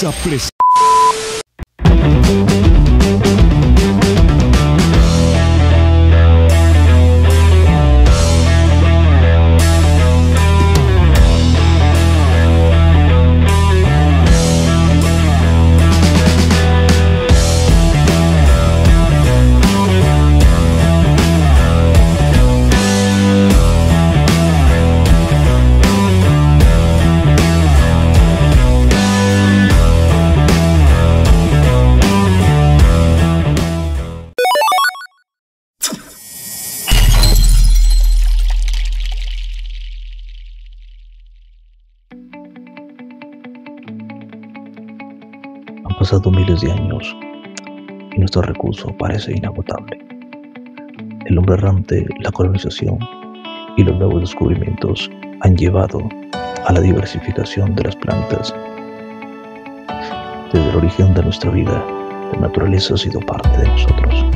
Medusa presenta. Han pasado miles de años y nuestro recurso parece inagotable. El hombre errante, la colonización y los nuevos descubrimientos han llevado a la diversificación de las plantas. Desde el origen de nuestra vida, la naturaleza ha sido parte de nosotros.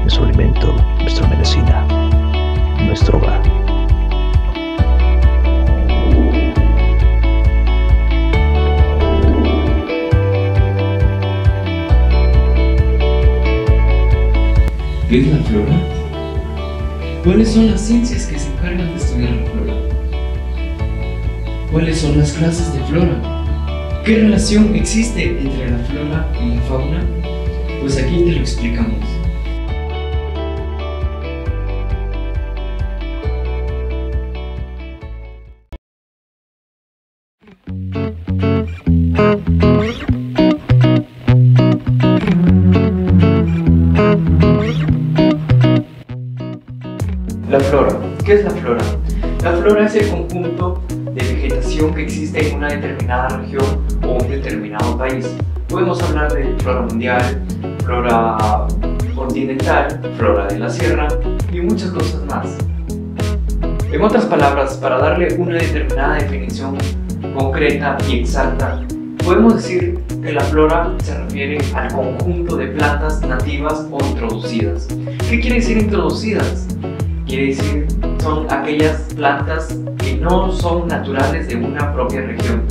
Nuestro alimento, nuestra medicina, nuestro hogar. ¿Qué es la flora? ¿Cuáles son las ciencias que se encargan de estudiar la flora? ¿Cuáles son las clases de flora? ¿Qué relación existe entre la flora y la fauna? Pues aquí te lo explicamos. La flora. ¿Qué es la flora? La flora es el conjunto de vegetación que existe en una determinada región o un determinado país. Podemos hablar de flora mundial, flora continental, flora de la sierra y muchas cosas más. En otras palabras, para darle una determinada definición concreta y exacta, podemos decir que la flora se refiere al conjunto de plantas nativas o introducidas. ¿Qué quiere decir introducidas? Quiere decir, son aquellas plantas que no son naturales de una propia región.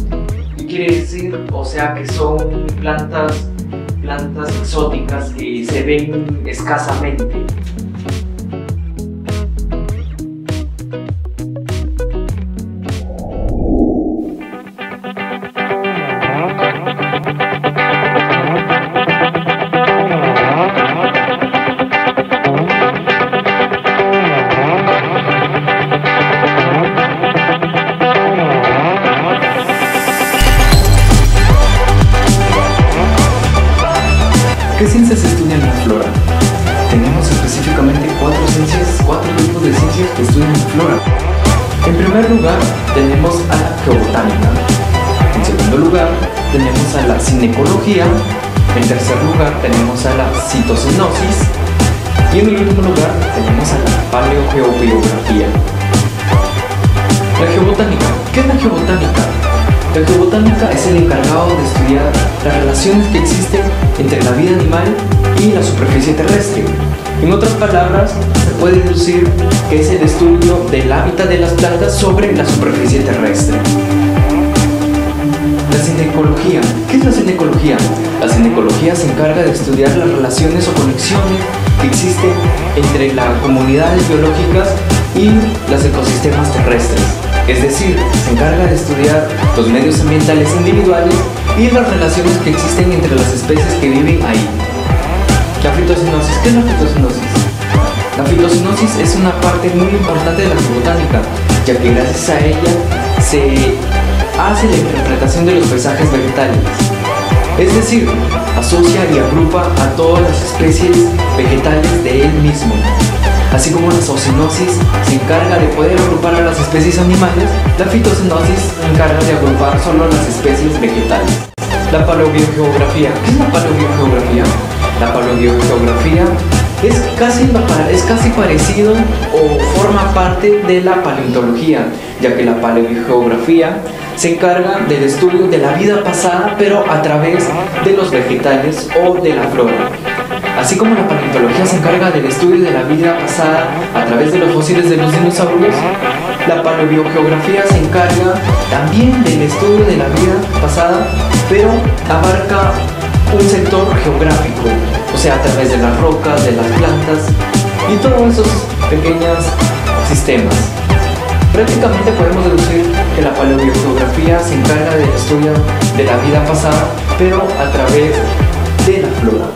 Y quiere decir, o sea, que son plantas exóticas que se ven escasamente. ¿Qué ciencias estudian la flora? Tenemos específicamente cuatro tipos de ciencias que estudian la flora. En primer lugar, tenemos a la geobotánica. En segundo lugar, tenemos a la cinecología. En tercer lugar, tenemos a la citocenosis. Y en el último lugar, tenemos a la paleogeobiografía. La geobotánica. ¿Qué es la geobotánica? La geobotánica es el encargado de estudiar las relaciones que existen entre la vida animal y la superficie terrestre. En otras palabras, se puede deducir que es el estudio del hábitat de las plantas sobre la superficie terrestre. La cinecología. ¿Qué es la cinecología? La cinecología se encarga de estudiar las relaciones o conexiones que existen entre las comunidades biológicas y los ecosistemas terrestres. Es decir, se encarga de estudiar los medios ambientales individuales y las relaciones que existen entre las especies que viven ahí. La fitocenosis. ¿Qué es la fitocenosis? La fitocenosis es una parte muy importante de la geobotánica, ya que gracias a ella se hace la interpretación de los paisajes vegetales. Es decir, asocia y agrupa a todas las especies vegetales de él mismo. Así como la zoocenosis se encarga de poder agrupar a las especies animales, la fitocenosis se encarga de agrupar solo a las especies vegetales. La paleobiogeografía. ¿Qué es la paleobiogeografía? La paleobiogeografía es casi parecido o forma parte de la paleontología, ya que la paleobiogeografía se encarga del estudio de la vida pasada, pero a través de los vegetales o de la flora. Así como la paleontología se encarga del estudio de la vida pasada a través de los fósiles de los dinosaurios, la paleobiogeografía se encarga también del estudio de la vida pasada pero abarca un sector geográfico, o sea, a través de las rocas, de las plantas y todos esos pequeños sistemas. Prácticamente podemos deducir que la paleogeografía se encarga del estudio de la vida pasada, pero a través de la flora.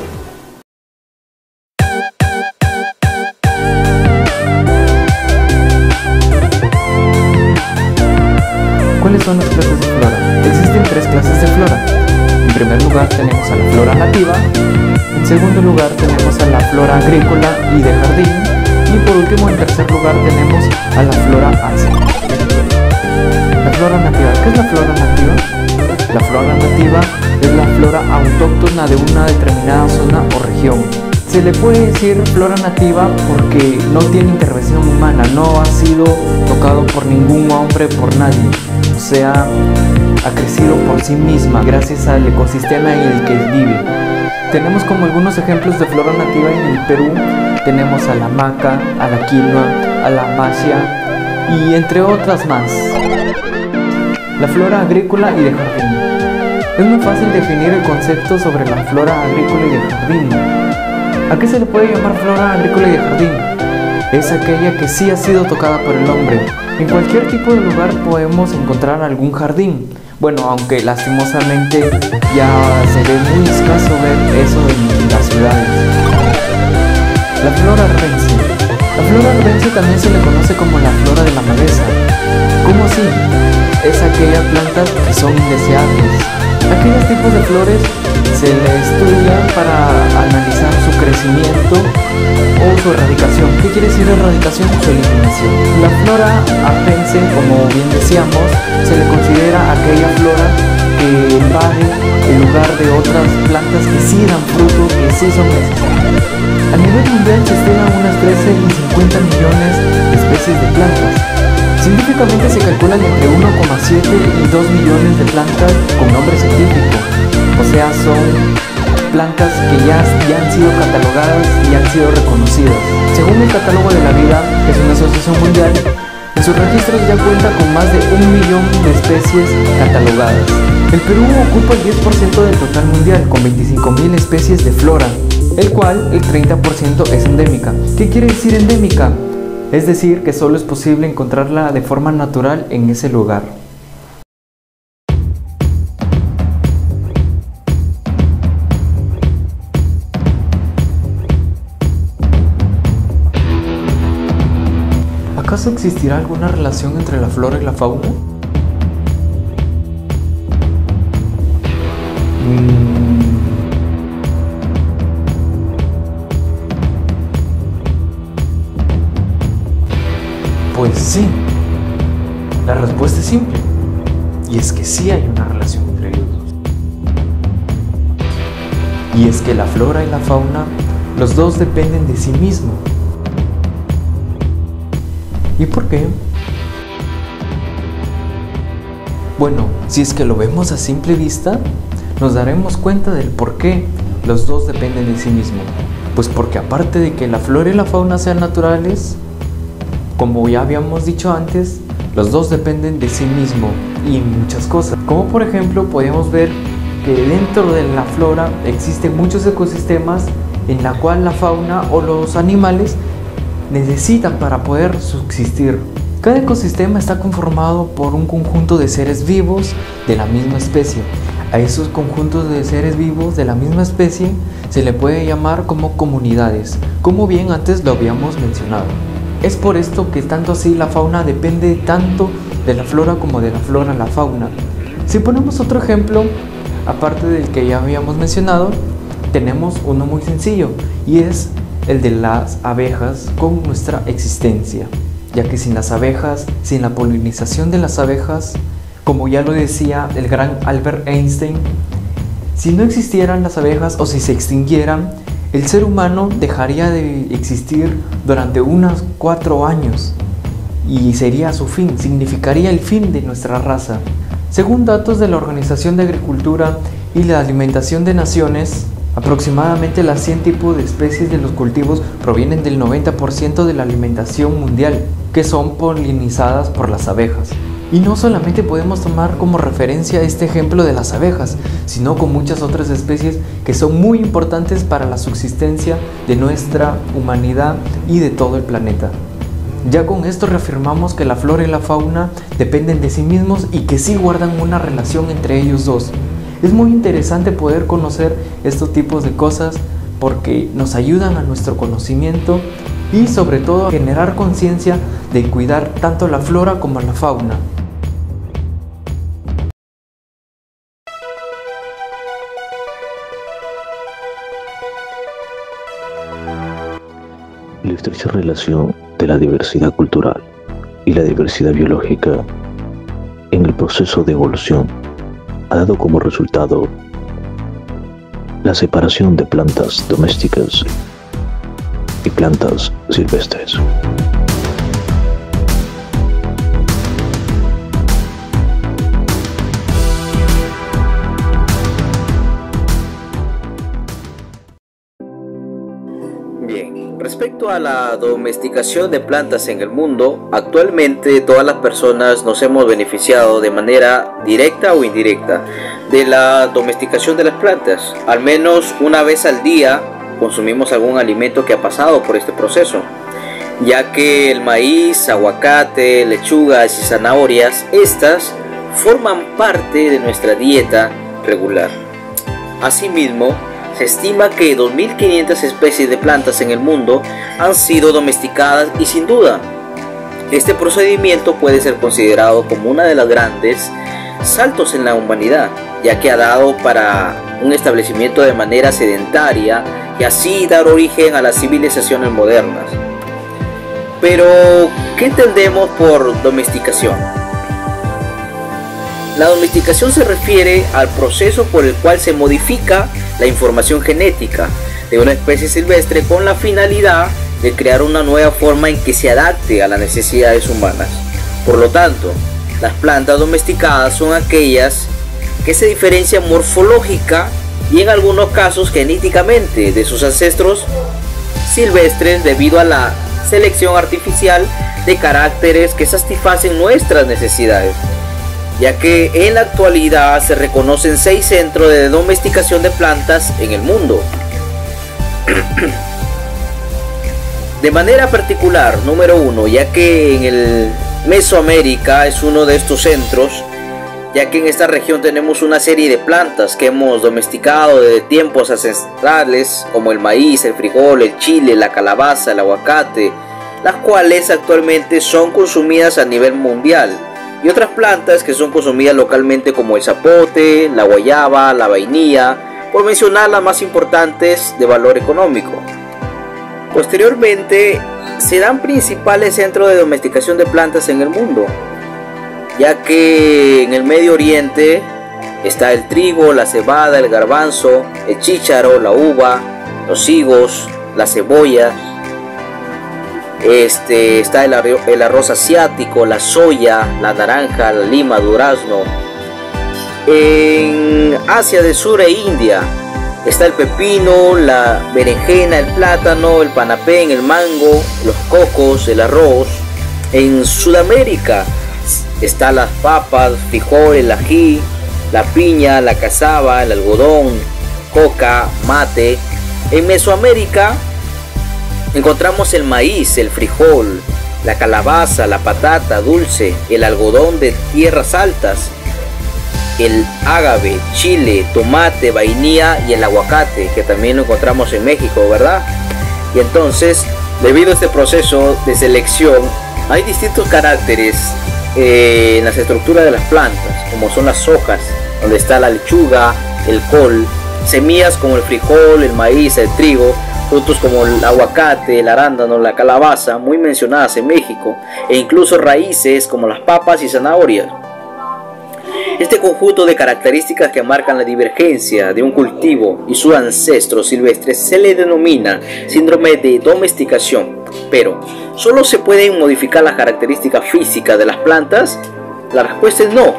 ¿Cuáles son las clases de flora? Existen 3 clases de flora. En primer lugar tenemos a la flora nativa, en segundo lugar tenemos a la flora agrícola y de jardín, y por último en tercer lugar tenemos a la flora arcea. La flora nativa. ¿Qué es la flora nativa? La flora nativa es la flora autóctona de una determinada zona o región. Se le puede decir flora nativa porque no tiene intervención humana, no ha sido tocado por ningún hombre, por nadie. O sea, ha crecido por sí misma gracias al ecosistema en el que vive. Tenemos como algunos ejemplos de flora nativa en el Perú. Tenemos a la maca, a la quinoa, a la acacia y entre otras más. La flora agrícola y de jardín. Es muy fácil definir el concepto sobre la flora agrícola y de jardín. ¿A qué se le puede llamar flora agrícola y de jardín? Es aquella que sí ha sido tocada por el hombre. En cualquier tipo de lugar podemos encontrar algún jardín. Bueno, aunque lastimosamente ya se ve muy escaso ver eso en las ciudades. La flora arvense. La flora arvense también se le conoce como la flora de la maleza. ¿Cómo así? Es aquellas plantas que son indeseables. Aquellos tipos de flores se le estudia para analizar su crecimiento o su erradicación. ¿Qué quiere decir erradicación? Su eliminación. La flora arvense, como bien decíamos, se le considera aquella flora que invade el lugar de otras plantas que sí dan fruto, que sí son necesarias. A nivel mundial se estiman unas 13 y 50 millones de especies de plantas. Científicamente se calculan entre 1,7 y 2 millones de plantas con nombre científico. O sea, son plantas que ya han sido catalogadas y han sido reconocidas. Según el Catálogo de la Vida, que es una asociación mundial, en sus registros ya cuenta con más de 1 millón de especies catalogadas. El Perú ocupa el 10% del total mundial, con 25.000 especies de flora, el cual el 30% es endémica. ¿Qué quiere decir endémica? Es decir, que solo es posible encontrarla de forma natural en ese lugar. ¿Acaso existirá alguna relación entre la flora y la fauna? Pues sí, la respuesta es simple, y es que sí hay una relación entre ellos dos. Y es que la flora y la fauna, los dos dependen de sí mismos. ¿Y por qué? Bueno, si es que lo vemos a simple vista, nos daremos cuenta del por qué los dos dependen de sí mismos. Pues porque aparte de que la flora y la fauna sean naturales, como ya habíamos dicho antes, los dos dependen de sí mismo y en muchas cosas. Como por ejemplo podemos ver que dentro de la flora existen muchos ecosistemas en la cual la fauna o los animales necesitan para poder subsistir. Cada ecosistema está conformado por un conjunto de seres vivos de la misma especie. A esos conjuntos de seres vivos de la misma especie se le puede llamar como comunidades, como bien antes lo habíamos mencionado. Es por esto que tanto así la fauna depende tanto de la flora como de la flora la fauna. Si ponemos otro ejemplo, aparte del que ya habíamos mencionado, tenemos uno muy sencillo y es el de las abejas con nuestra existencia, ya que sin las abejas, sin la polinización de las abejas, como ya lo decía el gran Albert Einstein, si no existieran las abejas o si se extinguieran, el ser humano dejaría de existir durante unos 4 años y sería su fin, significaría el fin de nuestra raza. Según datos de la Organización de Agricultura y la Alimentación de Naciones, aproximadamente las 100 tipos de especies de los cultivos provienen del 90% de la alimentación mundial, que son polinizadas por las abejas. Y no solamente podemos tomar como referencia este ejemplo de las abejas, sino con muchas otras especies que son muy importantes para la subsistencia de nuestra humanidad y de todo el planeta. Ya con esto reafirmamos que la flora y la fauna dependen de sí mismos y que sí guardan una relación entre ellos dos. Es muy interesante poder conocer estos tipos de cosas porque nos ayudan a nuestro conocimiento y sobre todo a generar conciencia de cuidar tanto la flora como la fauna. La estrecha relación de la diversidad cultural y la diversidad biológica en el proceso de evolución ha dado como resultado la separación de plantas domésticas y plantas silvestres. Bien, respecto a la domesticación de plantas en el mundo, actualmente todas las personas nos hemos beneficiado de manera directa o indirecta de la domesticación de las plantas. Al menos una vez al día consumimos algún alimento que ha pasado por este proceso, ya que el maíz, aguacate, lechugas y zanahorias, estas forman parte de nuestra dieta regular. Asimismo, se estima que 2.500 especies de plantas en el mundo han sido domesticadas y sin duda, este procedimiento puede ser considerado como una de las grandes saltos en la humanidad, ya que ha dado para un establecimiento de manera sedentaria y así dar origen a las civilizaciones modernas. Pero, ¿qué entendemos por domesticación? La domesticación se refiere al proceso por el cual se modifica la información genética de una especie silvestre con la finalidad de crear una nueva forma en que se adapte a las necesidades humanas. Por lo tanto, las plantas domesticadas son aquellas que se diferencian morfológica y en algunos casos genéticamente de sus ancestros silvestres debido a la selección artificial de caracteres que satisfacen nuestras necesidades, ya que en la actualidad se reconocen 6 centros de domesticación de plantas en el mundo. De manera particular, número 1, ya que en el Mesoamérica es uno de estos centros, ya que en esta región tenemos una serie de plantas que hemos domesticado desde tiempos ancestrales, como el maíz, el frijol, el chile, la calabaza, el aguacate, las cuales actualmente son consumidas a nivel mundial, y otras plantas que son consumidas localmente como el zapote, la guayaba, la vainilla, por mencionar las más importantes de valor económico. Posteriormente se dan principales centros de domesticación de plantas en el mundo, ya que en el Medio Oriente está el trigo, la cebada, el garbanzo, el chícharo, la uva, los higos, la cebolla. Está el arroz asiático, la soya, la naranja, la lima, durazno. En Asia del Sur e India está el pepino, la berenjena, el plátano, el panapén, el mango, los cocos, el arroz. En Sudamérica están las papas, frijol, el ají, la piña, la cazaba, el algodón, coca, mate. En Mesoamérica encontramos el maíz, el frijol, la calabaza, la patata dulce, el algodón de tierras altas, el ágave, chile, tomate, vainilla y el aguacate, que también lo encontramos en México, ¿verdad? Y entonces, debido a este proceso de selección, hay distintos caracteres en las estructuras de las plantas, como son las hojas, donde está la lechuga, el col, semillas como el frijol, el maíz, el trigo, frutos como el aguacate, el arándano, la calabaza, muy mencionadas en México, e incluso raíces como las papas y zanahorias. Este conjunto de características que marcan la divergencia de un cultivo y sus ancestros silvestres se le denomina síndrome de domesticación. Pero, ¿solo se pueden modificar las características físicas de las plantas? La respuesta es no,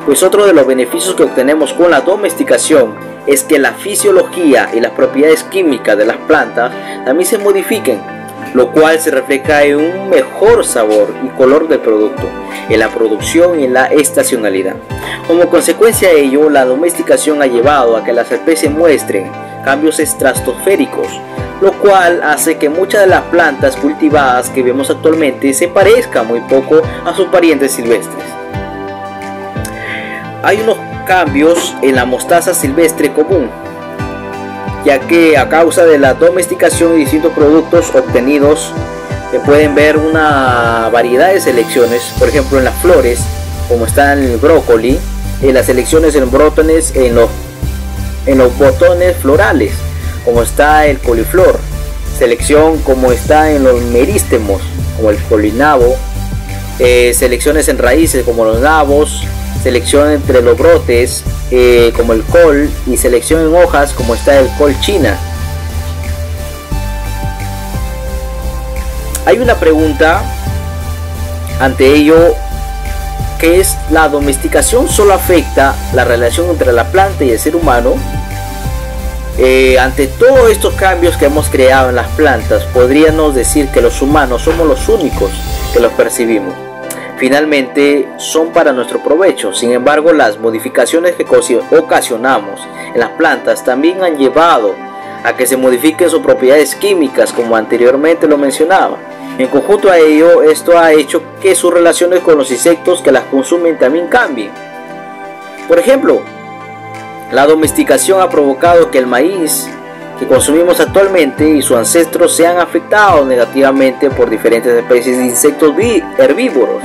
pues otro de los beneficios que obtenemos con la domesticación es que la fisiología y las propiedades químicas de las plantas también se modifiquen, lo cual se refleja en un mejor sabor y color del producto, en la producción y en la estacionalidad. Como consecuencia de ello, la domesticación ha llevado a que las especies muestren cambios estratosféricos, lo cual hace que muchas de las plantas cultivadas que vemos actualmente se parezcan muy poco a sus parientes silvestres. Hay unos cambios en la mostaza silvestre común, ya que a causa de la domesticación y distintos productos obtenidos se pueden ver una variedad de selecciones, por ejemplo en las flores, como está en el brócoli, en las selecciones en brotones, en los botones florales, como está el coliflor, selección como está en los merístemos, como el colinabo, selecciones en raíces como los nabos, selección entre los brotes como el col, y selección en hojas como está el col china. Hay una pregunta ante ello, que es: ¿la domesticación solo afecta la relación entre la planta y el ser humano? Ante todos estos cambios que hemos creado en las plantas, podríamos decir que los humanos somos los únicos que los percibimos. Finalmente son para nuestro provecho. Sin embargo, las modificaciones que ocasionamos en las plantas también han llevado a que se modifiquen sus propiedades químicas, como anteriormente lo mencionaba. En conjunto a ello, esto ha hecho que sus relaciones con los insectos que las consumen también cambien. Por ejemplo, la domesticación ha provocado que el maíz que consumimos actualmente y sus ancestros sean afectados negativamente por diferentes especies de insectos herbívoros.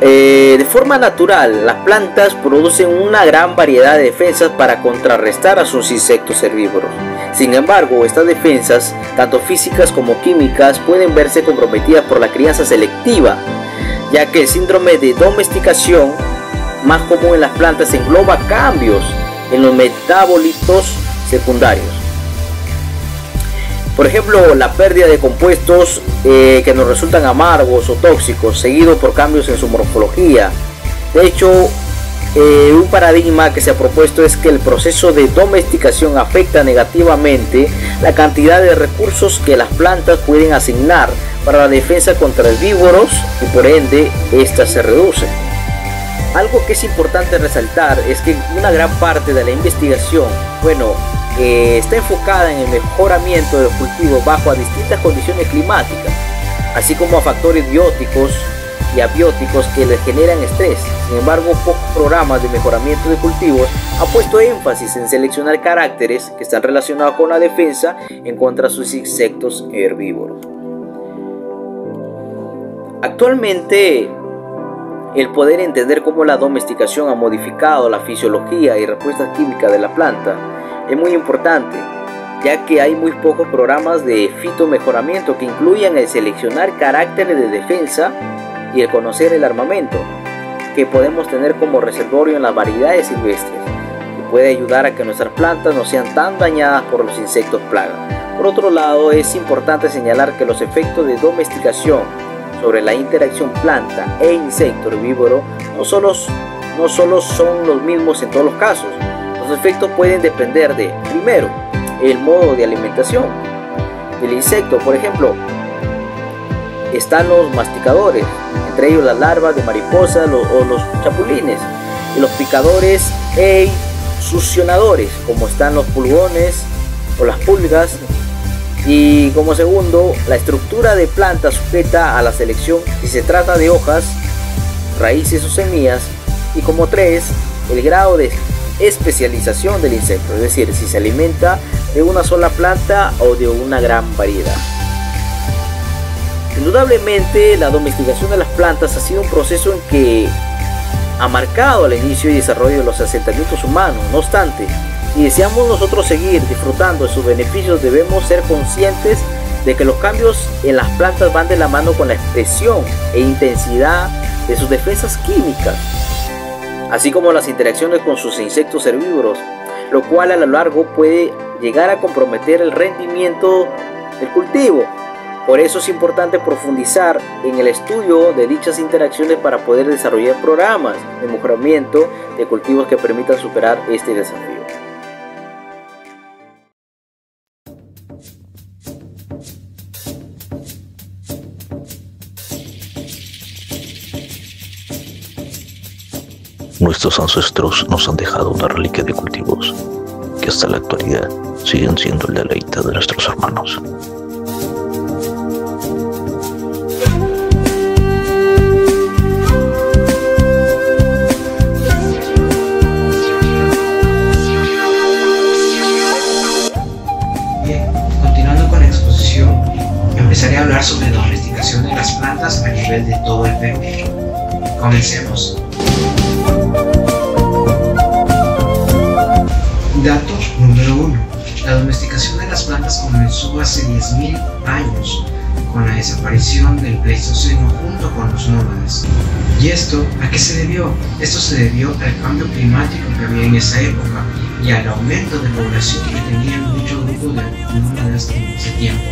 De forma natural, las plantas producen una gran variedad de defensas para contrarrestar a sus insectos herbívoros. Sin embargo, estas defensas, tanto físicas como químicas, pueden verse comprometidas por la crianza selectiva, ya que el síndrome de domesticación más común en las plantas engloba cambios en los metabolitos secundarios. Por ejemplo, la pérdida de compuestos que nos resultan amargos o tóxicos, seguido por cambios en su morfología. De hecho, un paradigma que se ha propuesto es que el proceso de domesticación afecta negativamente la cantidad de recursos que las plantas pueden asignar para la defensa contra herbívoros, y por ende, éstas se reducen. Algo que es importante resaltar es que una gran parte de la investigación, está enfocada en el mejoramiento de los cultivos bajo a distintas condiciones climáticas, así como a factores bióticos y abióticos que les generan estrés. Sin embargo, pocos programas de mejoramiento de cultivos han puesto énfasis en seleccionar caracteres que están relacionados con la defensa en contra de sus insectos herbívoros. Actualmente, el poder entender cómo la domesticación ha modificado la fisiología y respuestas químicas de la planta es muy importante, ya que hay muy pocos programas de fitomejoramiento que incluyan el seleccionar caracteres de defensa y el conocer el armamento que podemos tener como reservorio en las variedades silvestres, que puede ayudar a que nuestras plantas no sean tan dañadas por los insectos plaga. Por otro lado, es importante señalar que los efectos de domesticación sobre la interacción planta e insecto herbívoro no solo son los mismos en todos los casos. Los efectos pueden depender de, primero, el modo de alimentación del insecto. Por ejemplo, están los masticadores, entre ellos las larvas de mariposa o los chapulines, y los picadores e succionadores, como están los pulgones o las pulgas. Y como segundo, la estructura de planta sujeta a la selección si se trata de hojas, raíces o semillas. Y como tres, el grado de especialización del insecto, es decir, si se alimenta de una sola planta o de una gran variedad. Indudablemente, la domesticación de las plantas ha sido un proceso en que ha marcado el inicio y desarrollo de los asentamientos humanos. No obstante, si deseamos nosotros seguir disfrutando de sus beneficios, debemos ser conscientes de que los cambios en las plantas van de la mano con la expresión e intensidad de sus defensas químicas, así como las interacciones con sus insectos herbívoros, lo cual a lo largo puede llegar a comprometer el rendimiento del cultivo. Por eso es importante profundizar en el estudio de dichas interacciones para poder desarrollar programas de mejoramiento de cultivos que permitan superar este desafío. Nuestros ancestros nos han dejado una reliquia de cultivos que hasta la actualidad siguen siendo el deleite de nuestros hermanos. Empezaré a hablar sobre la domesticación de las plantas a nivel de todo el Perú. Comencemos. Dato número 1. La domesticación de las plantas comenzó hace 10.000 años con la desaparición del Pleistoceno junto con los nómadas. ¿Y esto a qué se debió? Esto se debió al cambio climático que había en esa época y al aumento de población que tenían muchos grupos de nómadas en ese tiempo.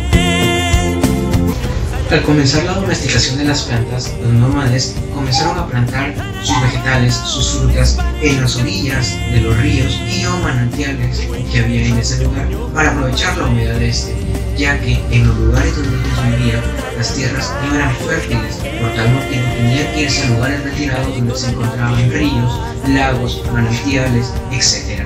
Al comenzar la domesticación de las plantas, los nómades comenzaron a plantar sus vegetales, sus frutas en las orillas de los ríos y o manantiales que había en ese lugar para aprovechar la humedad de este, ya que en los lugares donde ellos vivían las tierras no eran fértiles, por tal motivo tenían que irse a lugares retirados donde se encontraban ríos, lagos, manantiales, etc.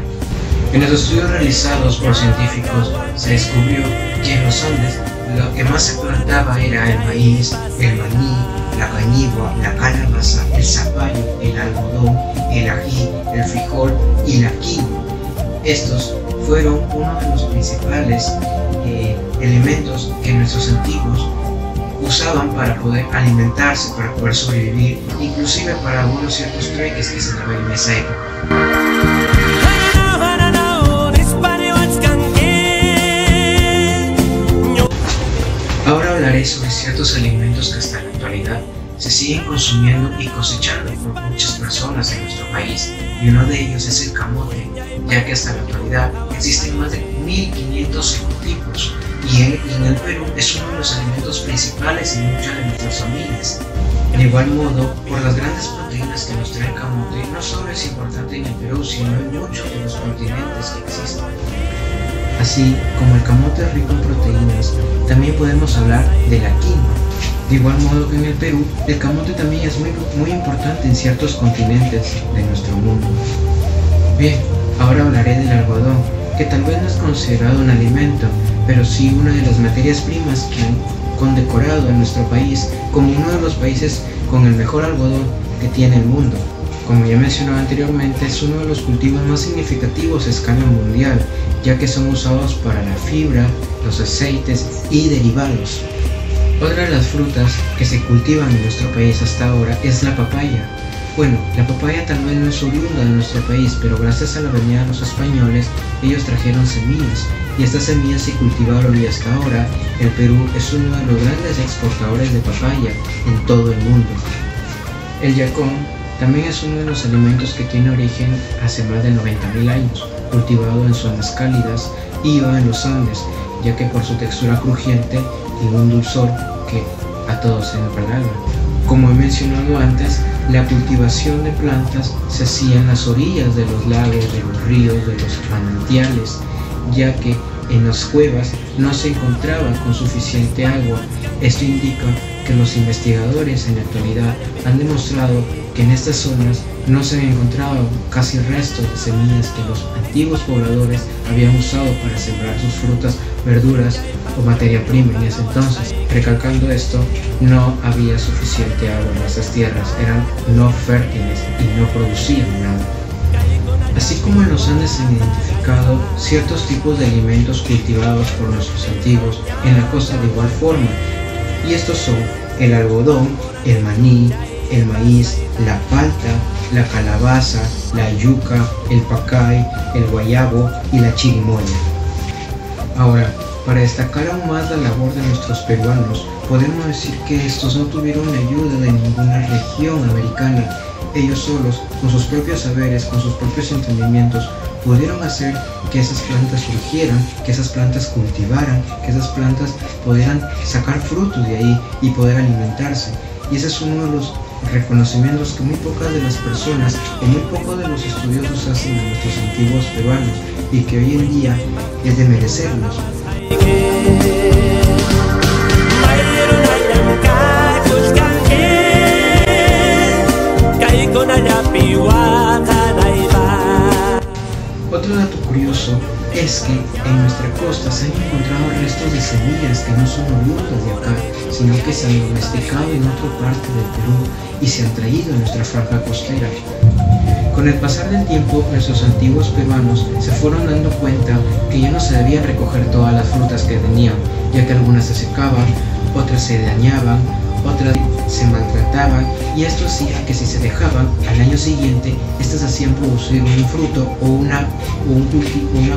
En los estudios realizados por científicos se descubrió que en los Andes lo que más se plantaba era el maíz, el maní, la cañigua, la calabaza, el zapallo, el algodón, el ají, el frijol y la quinoa. Estos fueron uno de los principales elementos que nuestros antiguos usaban para poder alimentarse, para poder sobrevivir, inclusive para algunos ciertos trueques que se daban en esa época. Ahora hablaré sobre ciertos alimentos que hasta la actualidad se siguen consumiendo y cosechando por muchas personas en nuestro país, y uno de ellos es el camote, ya que hasta la actualidad existen más de 1.500 ecotipos y en el Perú es uno de los alimentos principales en muchas de nuestras familias. De igual modo, por las grandes proteínas que nos trae el camote, no solo es importante en el Perú, sino en muchos de los continentes que existen. Así como el camote es rico en proteínas, también podemos hablar de la quinoa. De igual modo que en el Perú, el camote también es muy importante en ciertos continentes de nuestro mundo. Bien, ahora hablaré del algodón, que tal vez no es considerado un alimento, pero sí una de las materias primas que han condecorado a nuestro país como uno de los países con el mejor algodón que tiene el mundo. Como ya mencionaba anteriormente, es uno de los cultivos más significativos a escala mundial, ya que son usados para la fibra, los aceites y derivados. Otra de las frutas que se cultivan en nuestro país hasta ahora es la papaya. Bueno, la papaya tal vez no es oriunda de nuestro país, pero gracias a la venida de los españoles, ellos trajeron semillas, y estas semillas se cultivaron y hasta ahora el Perú es uno de los grandes exportadores de papaya en todo el mundo. El yacón también es uno de los alimentos que tiene origen hace más de 90.000 años, cultivado en zonas cálidas y o en los Andes, ya que por su textura crujiente tiene un dulzor que a todos se empalaga. Como he mencionado antes, la cultivación de plantas se hacía en las orillas de los lagos, de los ríos, de los manantiales, ya que en las cuevas no se encontraba con suficiente agua. Esto indica que los investigadores en la actualidad han demostrado que en estas zonas no se han encontrado casi restos de semillas que los antiguos pobladores habían usado para sembrar sus frutas, verduras o materia prima en ese entonces. Recalcando esto, no había suficiente agua en esas tierras, eran no fértiles y no producían nada. Así como en los Andes se han identificado ciertos tipos de alimentos cultivados por nuestros antiguos en la costa de igual forma, y estos son el algodón, el maní, el maíz, la palta, la calabaza, la yuca, el pacay, el guayabo y la chirimoya. Ahora, para destacar aún más la labor de nuestros peruanos, podemos decir que estos no tuvieron la ayuda de ninguna región americana. Ellos solos, con sus propios saberes, con sus propios entendimientos, pudieron hacer que esas plantas surgieran, que esas plantas cultivaran, que esas plantas pudieran sacar frutos de ahí y poder alimentarse. Y ese es uno de los reconocimientos que muy pocas de las personas o muy pocos de los estudiosos hacen a nuestros antiguos peruanos, y que hoy en día es de merecerlos. Con Otro dato curioso es que en nuestra costa se han encontrado restos de semillas que no son oriundas de acá, sino que se han domesticado en otra parte del Perú y se han traído a nuestra franja costera. Con el pasar del tiempo, nuestros antiguos peruanos se fueron dando cuenta que ya no se debían recoger todas las frutas que tenían, ya que algunas se secaban, otras se dañaban, otras se maltrataban, y esto hacía que si se dejaban, al año siguiente, estas hacían producir un fruto o una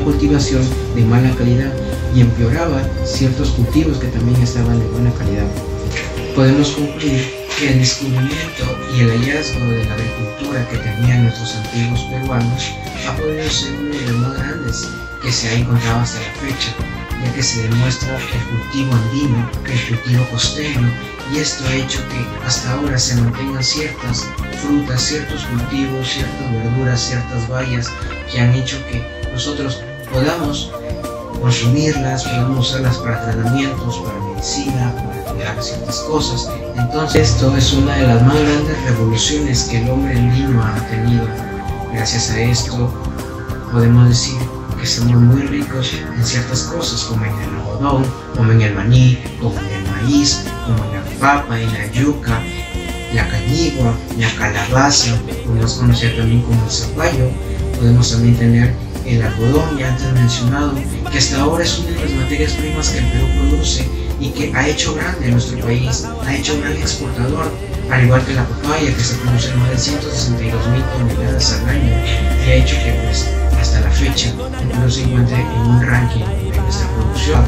cultivación de mala calidad y empeoraba ciertos cultivos que también estaban de buena calidad. Podemos concluir que el descubrimiento y el hallazgo de la agricultura que tenían nuestros antiguos peruanos ha podido ser uno de los más grandes que se ha encontrado hasta la fecha, ya que se demuestra el cultivo andino, el cultivo costeño, y esto ha hecho que hasta ahora se mantengan ciertas frutas, ciertos cultivos, ciertas verduras, ciertas bayas que han hecho que nosotros podamos consumirlas, podamos usarlas para tratamientos, para medicina, para cuidar ciertas cosas. Entonces esto es una de las más grandes revoluciones que el hombre andino ha tenido. Gracias a esto podemos decir que somos muy ricos en ciertas cosas, como en el algodón, como en el maní, como en el maíz, como en la papa, en la yuca, la cañigua, la calabaza, podemos conocer también como el zapallo. Podemos también tener el algodón, ya antes mencionado, que hasta ahora es una de las materias primas que el Perú produce y que ha hecho grande nuestro país, ha hecho un gran exportador, al igual que la papaya, que se produce más de 162.000 toneladas al año, y ha hecho que pues hasta la fecha el Perú se encuentre en un ranking de nuestra producción,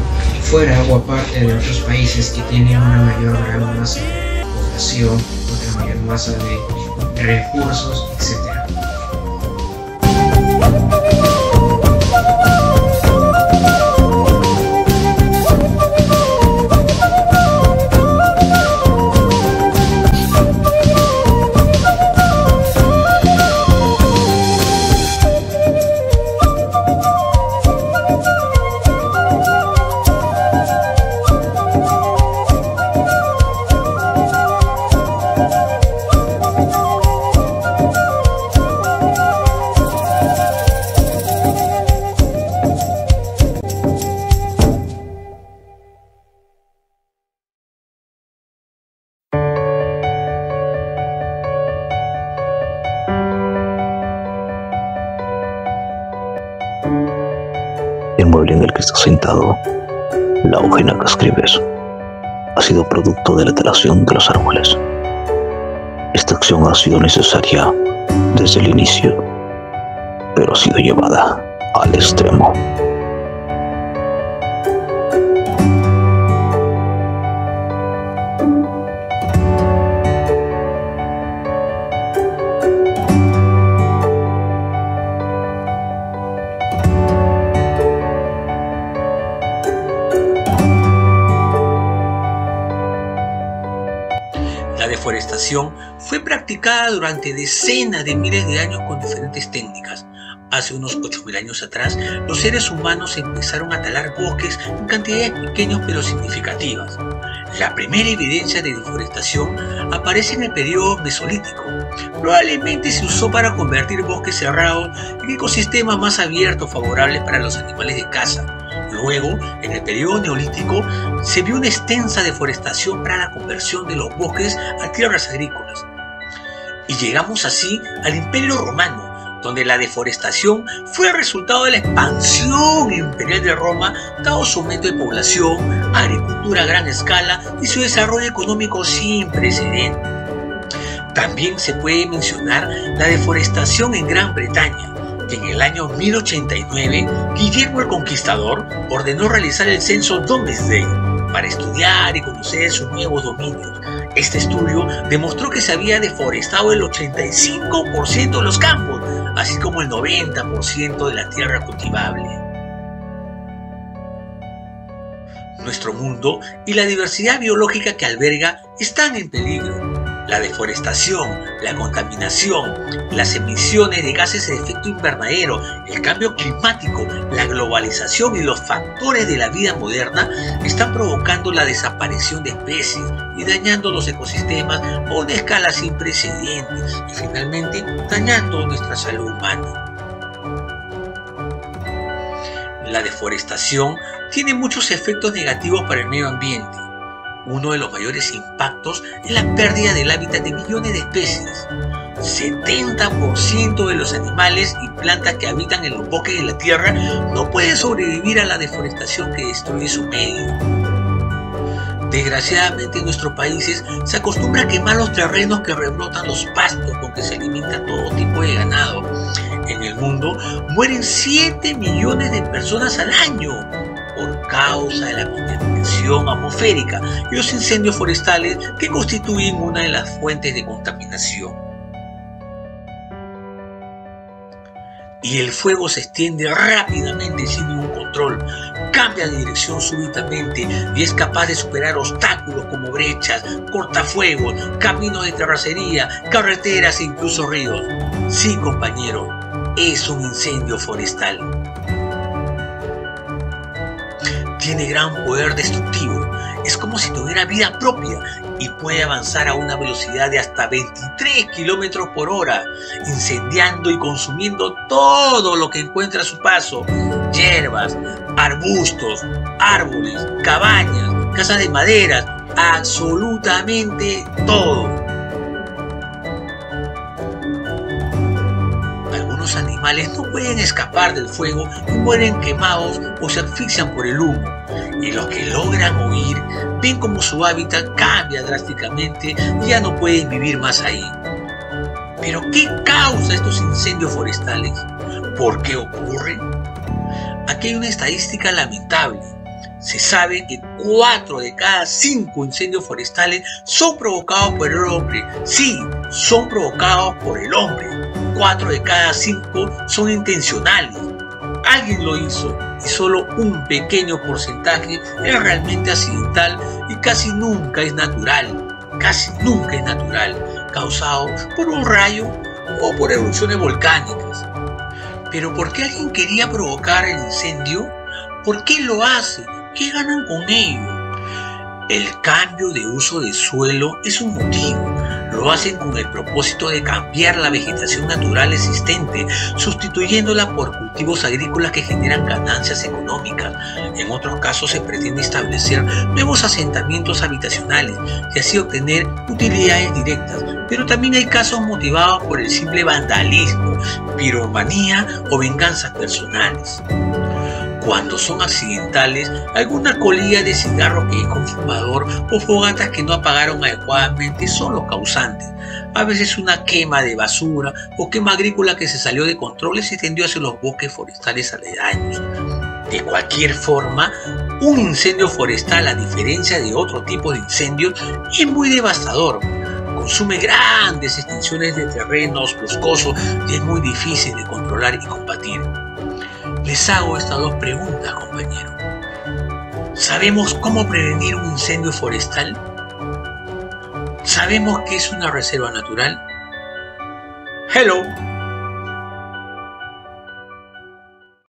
fuera o aparte de otros países que tienen una mayor gran masa de población, otra mayor masa de recursos, etc. El mueble en el que estás sentado, la hoja en la que escribes, ha sido producto de la talación de los árboles. Esta acción ha sido necesaria desde el inicio, pero ha sido llevada al extremo. La deforestación fue practicada durante decenas de miles de años con diferentes técnicas. Hace unos 8.000 años atrás, los seres humanos empezaron a talar bosques en cantidades pequeñas pero significativas. La primera evidencia de deforestación aparece en el periodo mesolítico. Probablemente se usó para convertir bosques cerrados en ecosistemas más abiertos favorables para los animales de caza. Luego, en el periodo neolítico, se vio una extensa deforestación para la conversión de los bosques a tierras agrícolas. Y llegamos así al Imperio Romano, donde la deforestación fue el resultado de la expansión imperial de Roma, dado su aumento de población, agricultura a gran escala y su desarrollo económico sin precedentes. También se puede mencionar la deforestación en Gran Bretaña, que en el año 1089 Guillermo el Conquistador ordenó realizar el censo Domesday para estudiar y conocer sus nuevos dominios. Este estudio demostró que se había deforestado el 85% de los campos, así como el 90% de la tierra cultivable. Nuestro mundo y la diversidad biológica que alberga están en peligro. La deforestación, la contaminación, las emisiones de gases de efecto invernadero, el cambio climático, la globalización y los factores de la vida moderna están provocando la desaparición de especies y dañando los ecosistemas a una escala sin precedentes y finalmente dañando nuestra salud humana. La deforestación tiene muchos efectos negativos para el medio ambiente. Uno de los mayores impactos es la pérdida del hábitat de millones de especies. 70% de los animales y plantas que habitan en los bosques de la Tierra no pueden sobrevivir a la deforestación que destruye su medio. Desgraciadamente en nuestros países se acostumbra a quemar los terrenos que rebrotan los pastos con que se alimenta todo tipo de ganado. En el mundo mueren 7 millones de personas al año por causa de la contaminación atmosférica y los incendios forestales que constituyen una de las fuentes de contaminación. Y el fuego se extiende rápidamente sin ningún control, cambia de dirección súbitamente y es capaz de superar obstáculos como brechas, cortafuegos, caminos de terracería, carreteras e incluso ríos. Sí, compañero, es un incendio forestal. Tiene gran poder destructivo, es como si tuviera vida propia y puede avanzar a una velocidad de hasta 23 kilómetros por hora, incendiando y consumiendo todo lo que encuentra a su paso: hierbas, arbustos, árboles, cabañas, casas de madera, absolutamente todo. Algunos animales no pueden escapar del fuego y mueren quemados o se asfixian por el humo. Y los que logran huir ven como su hábitat cambia drásticamente y ya no pueden vivir más ahí. ¿Pero qué causa estos incendios forestales? ¿Por qué ocurren? Aquí hay una estadística lamentable. Se sabe que 4 de cada 5 incendios forestales son provocados por el hombre. Sí, son provocados por el hombre. 4 de cada 5 son intencionales. Alguien lo hizo y solo un pequeño porcentaje es realmente accidental y casi nunca es natural. Casi nunca es natural, causado por un rayo o por erupciones volcánicas. Pero ¿por qué alguien quería provocar el incendio? ¿Por qué lo hace? ¿Qué ganan con ello? El cambio de uso de suelo es un motivo. Lo hacen con el propósito de cambiar la vegetación natural existente, sustituyéndola por cultivos agrícolas que generan ganancias económicas. En otros casos se pretende establecer nuevos asentamientos habitacionales y así obtener utilidades directas. Pero también hay casos motivados por el simple vandalismo, piromanía o venganzas personales. Cuando son accidentales, alguna colilla de cigarro que es con fumador o fogatas que no apagaron adecuadamente son los causantes. A veces una quema de basura o quema agrícola que se salió de control y se extendió hacia los bosques forestales aledaños. De cualquier forma, un incendio forestal, a diferencia de otro tipo de incendios, es muy devastador. Consume grandes extensiones de terrenos boscosos y es muy difícil de controlar y combatir. Les hago estas 2 preguntas, compañero. ¿Sabemos cómo prevenir un incendio forestal? ¿Sabemos qué es una reserva natural? Hello.